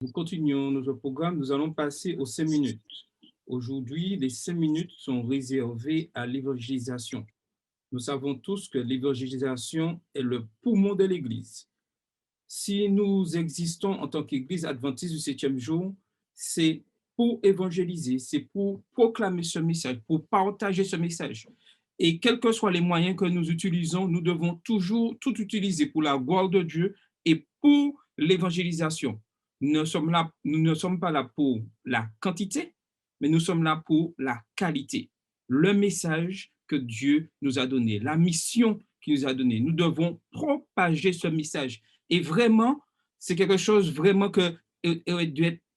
Nous continuons notre programme. Nous allons passer aux 5 minutes. Aujourd'hui, les 5 minutes sont réservées à l'évangélisation. Nous savons tous que l'évangélisation est le poumon de l'Église. Si nous existons en tant qu'Église adventiste du 7e jour, c'est pour évangéliser, c'est pour proclamer ce message, pour partager ce message. Et quels que soient les moyens que nous utilisons, nous devons toujours tout utiliser pour la gloire de Dieu et pour l'évangélisation. Nous ne sommes pas là pour la quantité, mais nous sommes là pour la qualité. Le message que Dieu nous a donné, la mission qu'il nous a donnée. Nous devons propager ce message. Et vraiment, c'est quelque chose vraiment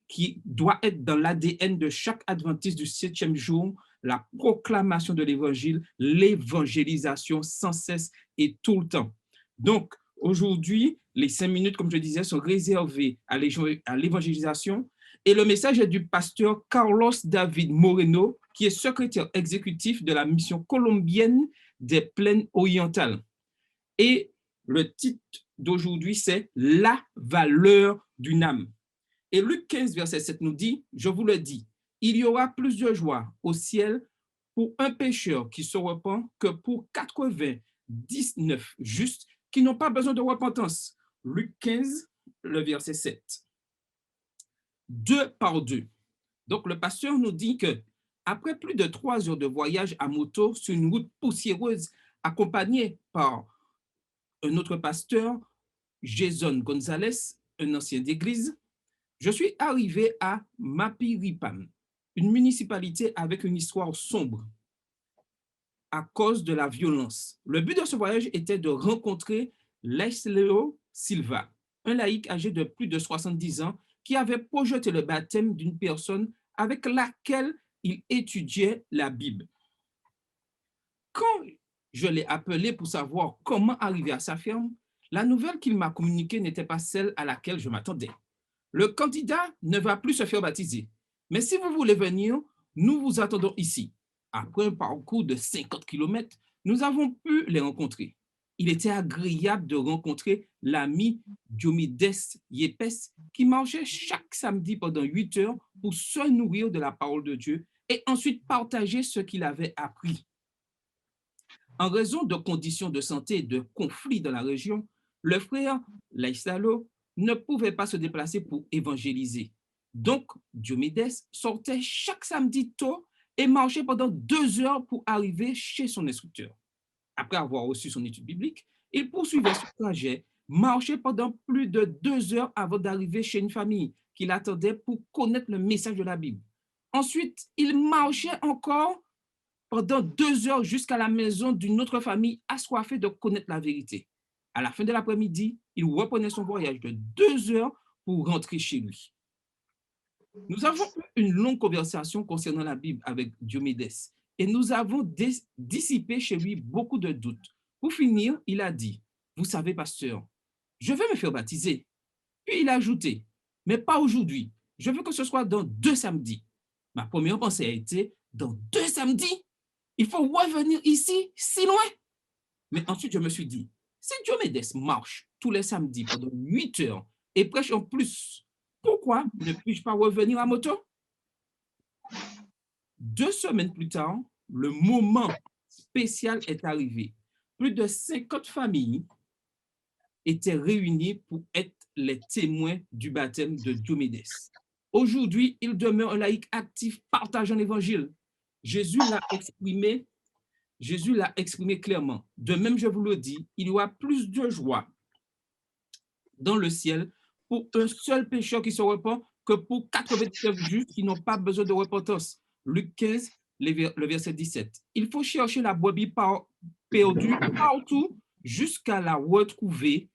qui doit être dans l'ADN de chaque adventiste du 7e jour, la proclamation de l'évangile, l'évangélisation sans cesse et tout le temps. Donc, aujourd'hui, les 5 minutes, comme je disais, sont réservées à l'évangélisation. Et le message est du pasteur Carlos David Moreno, qui est secrétaire exécutif de la mission colombienne des plaines orientales. Et le titre d'aujourd'hui, c'est « La valeur d'une âme ». Et Luc 15, verset 7 nous dit, je vous le dis, il y aura plus de joie au ciel pour un pécheur qui se repent que pour 99 justes qui n'ont pas besoin de repentance. Luc 15, le verset 7. Deux par deux. Donc, le pasteur nous dit que après plus de 3 heures de voyage à moto sur une route poussiéreuse, accompagné par un autre pasteur, Jason Gonzalez, un ancien d'église, je suis arrivé à Mapiripam, une municipalité avec une histoire sombre à cause de la violence. Le but de ce voyage était de rencontrer Laisleo Silva, un laïc âgé de plus de 70 ans qui avait projeté le baptême d'une personne avec laquelle il étudiait la Bible. Quand je l'ai appelé pour savoir comment arriver à sa ferme, la nouvelle qu'il m'a communiquée n'était pas celle à laquelle je m'attendais. Le candidat ne va plus se faire baptiser. Mais si vous voulez venir, nous vous attendons ici. Après un parcours de 50 km, nous avons pu les rencontrer. Il était agréable de rencontrer l'ami Diomides Yepes qui marchait chaque samedi pendant 8 heures pour se nourrir de la parole de Dieu et ensuite partager ce qu'il avait appris. En raison de conditions de santé et de conflits dans la région, le frère Laïsalo ne pouvait pas se déplacer pour évangéliser. Donc, Diomides sortait chaque samedi tôt et marchait pendant 2 heures pour arriver chez son instructeur. Après avoir reçu son étude biblique, il poursuivait son trajet, marchait pendant plus de 2 heures avant d'arriver chez une famille qui l'attendait pour connaître le message de la Bible. Ensuite, il marchait encore pendant 2 heures jusqu'à la maison d'une autre famille assoiffée de connaître la vérité. À la fin de l'après-midi, il reprenait son voyage de 2 heures pour rentrer chez lui. Nous avons eu une longue conversation concernant la Bible avec Diomédes et nous avons dissipé chez lui beaucoup de doutes. Pour finir, il a dit, vous savez, pasteur, je vais me faire baptiser. Puis il a ajouté, mais pas aujourd'hui. Je veux que ce soit dans 2 samedis. Ma première pensée a été, dans 2 samedis? Il faut revenir ici, si loin. Mais ensuite, je me suis dit, si Diomédes marche tous les samedis pendant 8 heures et prêche en plus, pourquoi ne puis-je pas revenir à moto? 2 semaines plus tard, le moment spécial est arrivé. Plus de 50 familles étaient réunies pour être les témoins du baptême de Diomédes. Aujourd'hui, il demeure un laïc actif partageant l'évangile. Jésus l'a exprimé clairement. De même, je vous le dis, il y aura plus de joie dans le ciel pour un seul pécheur qui se repent que pour 99 justes qui n'ont pas besoin de repentance. Luc 15, le verset 17. Il faut chercher la brebis perdue partout jusqu'à la retrouver.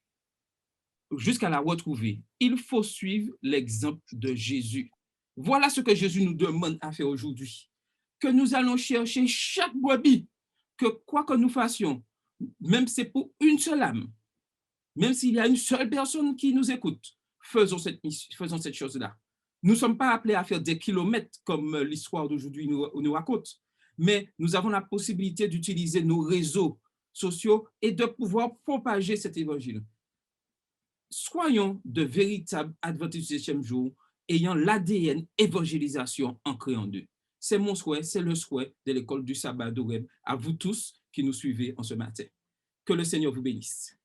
Il faut suivre l'exemple de Jésus. Voilà ce que Jésus nous demande à faire aujourd'hui. Que nous allons chercher chaque brebis, que quoi que nous fassions, même si c'est pour une seule âme, même s'il y a une seule personne qui nous écoute, faisons cette chose-là. Nous ne sommes pas appelés à faire des kilomètres comme l'histoire d'aujourd'hui nous raconte, mais nous avons la possibilité d'utiliser nos réseaux sociaux et de pouvoir propager cet évangile. soyons de véritables adventistes du 7e jour, ayant l'ADN évangélisation ancré en eux. C'est mon souhait, c'est le souhait de l'école du sabbat d'Oreb à vous tous qui nous suivez en ce matin. Que le Seigneur vous bénisse.